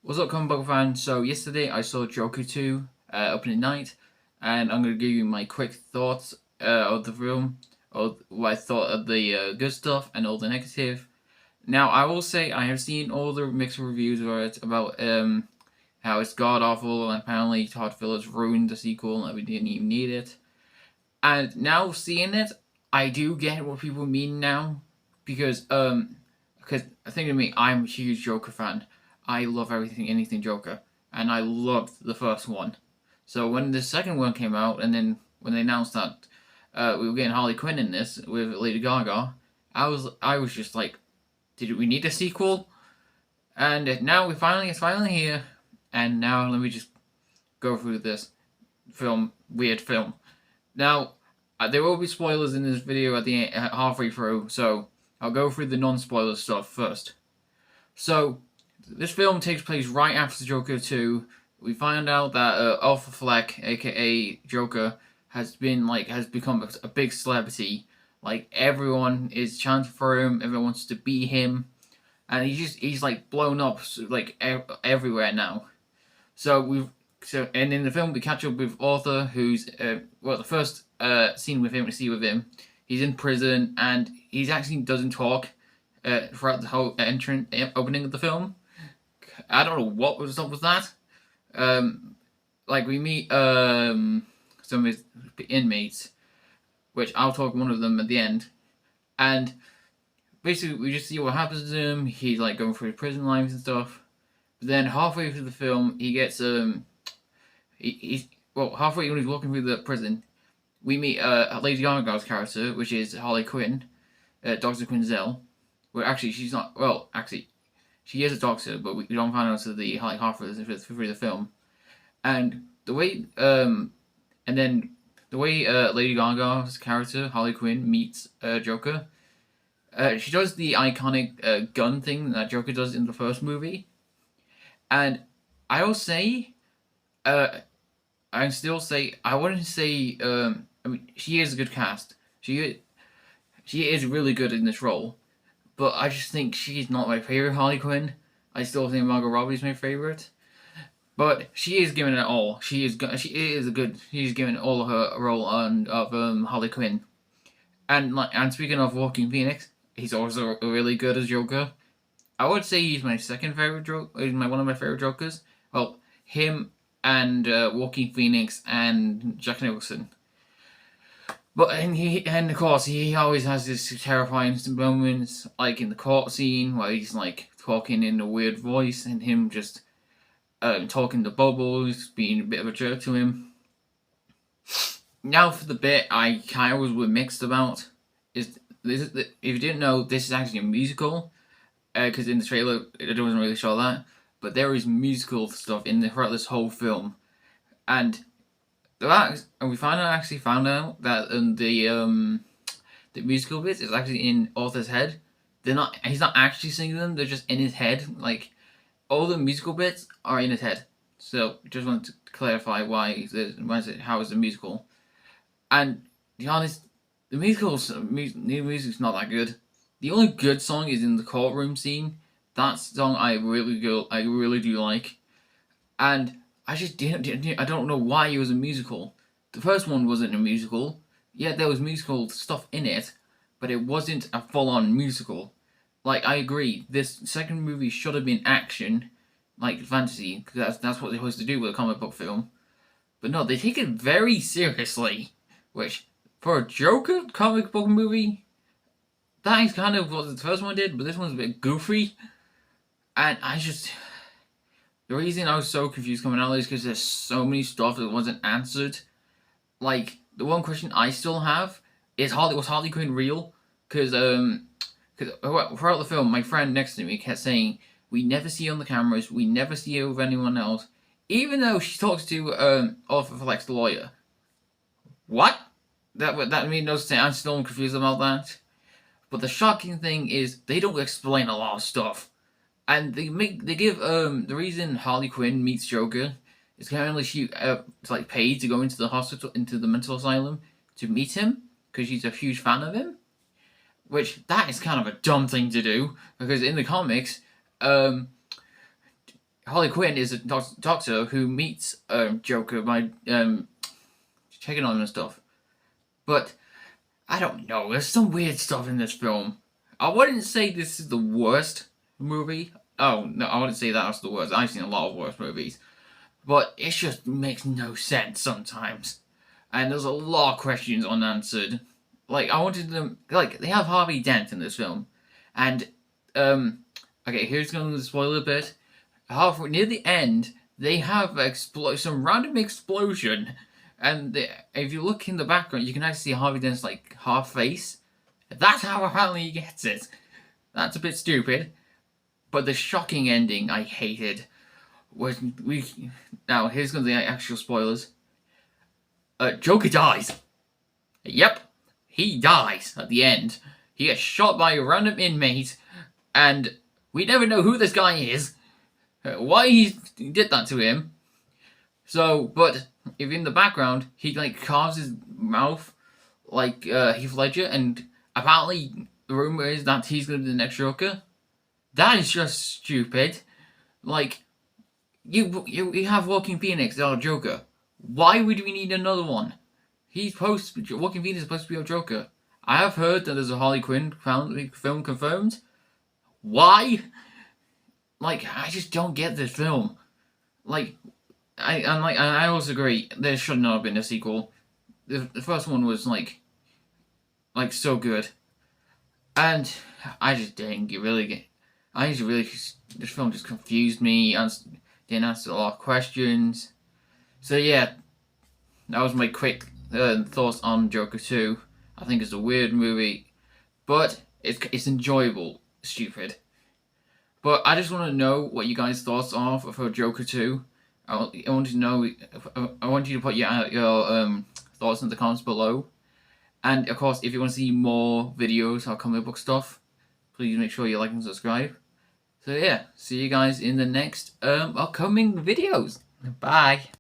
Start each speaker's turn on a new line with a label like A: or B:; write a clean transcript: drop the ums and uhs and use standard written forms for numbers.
A: What's up, comic book fans? So yesterday I saw Joker 2 opening night, and I'm going to give you my quick thoughts of the film, of what I thought of the good stuff and all the negative. Now I will say I have seen all the mixed reviews about how it's god awful and apparently Todd Phillips ruined the sequel and we didn't even need it. And now seeing it, I do get what people mean now because I think of me, I'm a huge Joker fan. I love anything Joker, and I loved the first one. So when the second one came out, and then when they announced that we were getting Harley Quinn in this with Lady Gaga, I was just like, did we need a sequel? And now it's finally here, and now let me just go through this weird film. Now, there will be spoilers in this video at the halfway through, so I'll go through the non-spoiler stuff first. So, this film takes place right after Joker 2. We find out that Arthur Fleck, aka Joker, has become a big celebrity. Like, everyone is chanting for him, everyone wants to be him, and he's like blown up everywhere now. And in the film we catch up with Arthur, who's the first scene with him we see with him, he's in prison and he actually doesn't talk throughout the whole opening of the film. I don't know what was up with that. We meet some of his inmates, which I'll talk one of them at the end, and basically we just see what happens to him. He's like going through prison lives and stuff. But then halfway through the film, he gets halfway when he's walking through the prison, we meet Lady Gaga's character, which is Harley Quinn, Dr. Quinzel. Well, actually, she's not. Well, actually, she is a doctor, but we don't find out until the halfway through the film. And the way Lady Gaga's character Harley Quinn meets Joker, she does the iconic gun thing that Joker does in the first movie, and I'll say, I still say I wouldn't say. I mean, she is a good cast. She is really good in this role, but I just think she's not my favorite Harley Quinn. I still think Margot Robbie's my favorite, but she is giving it all. She's giving all of her role of Harley Quinn. And speaking of Joaquin Phoenix, he's also really good as Joker. I would say he's my second favorite Joker. He's one of my favorite Jokers. Well, him and Joaquin Phoenix and Jack Nicholson. And of course he always has this terrifying moments, like in the court scene where he's like talking in a weird voice and him just talking to Bubbles, being a bit of a jerk to him. Now for the bit I kind of was mixed about is this. If you didn't know, this is actually a musical, because in the trailer it doesn't really show that, but there is musical stuff throughout this whole film, and we found out that the musical bits is actually in Arthur's head. He's not actually singing them; they're just in his head. Like all the musical bits are in his head. So just wanted to clarify how is the musical. And to be honest, the music's not that good. The only good song is in the courtroom scene. That song I really do like, and I just I don't know why it was a musical. The first one wasn't a musical. Yeah, there was musical stuff in it, but it wasn't a full-on musical. Like, I agree, this second movie should have been action, like fantasy, because that's what they're supposed to do with a comic book film. But no, they take it very seriously, which, for a Joker comic book movie, that is kind of what the first one did, but this one's a bit goofy. And the reason I was so confused coming out is because there's so many stuff that wasn't answered. Like, the one question I still have is, was Harley Quinn real? Because throughout the film, my friend next to me kept saying, we never see her on the cameras, we never see her with anyone else, even though she talks to Arthur Fleck's lawyer. What? That made no sense. I'm still confused about that. But the shocking thing is, they don't explain a lot of stuff. And they give the reason Harley Quinn meets Joker is apparently she paid to go into the mental asylum to meet him because she's a huge fan of him, which that is kind of a dumb thing to do because in the comics, Harley Quinn is a doctor who meets Joker by checking on him and stuff. But I don't know. There's some weird stuff in this film. I wouldn't say this is the worst movie. Oh no, I wouldn't say that's the worst. I've seen a lot of worse movies, but it just makes no sense sometimes. And there's a lot of questions unanswered. Like I wanted them. Like they have Harvey Dent in this film, and okay, here's going to spoil a bit. Halfway near the end, they have some random explosion, and if you look in the background, you can actually see Harvey Dent's like half face. That's how apparently he gets it. That's a bit stupid, but the shocking ending I hated was now here's going to the actual spoilers. Joker dies. Yep, he dies at the end. He gets shot by a random inmate, and we never know who this guy is, why he did that to him. So, but if in the background, he like carves his mouth like Heath Ledger, and apparently the rumor is that he's going to be the next Joker. That is just stupid. Like, you have Joaquin Phoenix, our Joker. Why would we need another one? Joaquin Phoenix is supposed to be our Joker. I have heard that there's a Harley Quinn film confirmed. Why? Like, I just don't get this film. Like, I also agree there should not have been a sequel. The first one was like so good, and I just didn't really get. This film just confused me and didn't answer a lot of questions. So yeah, that was my quick thoughts on Joker 2. I think it's a weird movie, but it's enjoyable. Stupid. But I just want to know what you guys' thoughts are for Joker 2. I want to know. I want you to put your thoughts in the comments below. And of course, if you want to see more videos or comic book stuff, please make sure you like and subscribe. So yeah, see you guys in the next upcoming videos. Bye.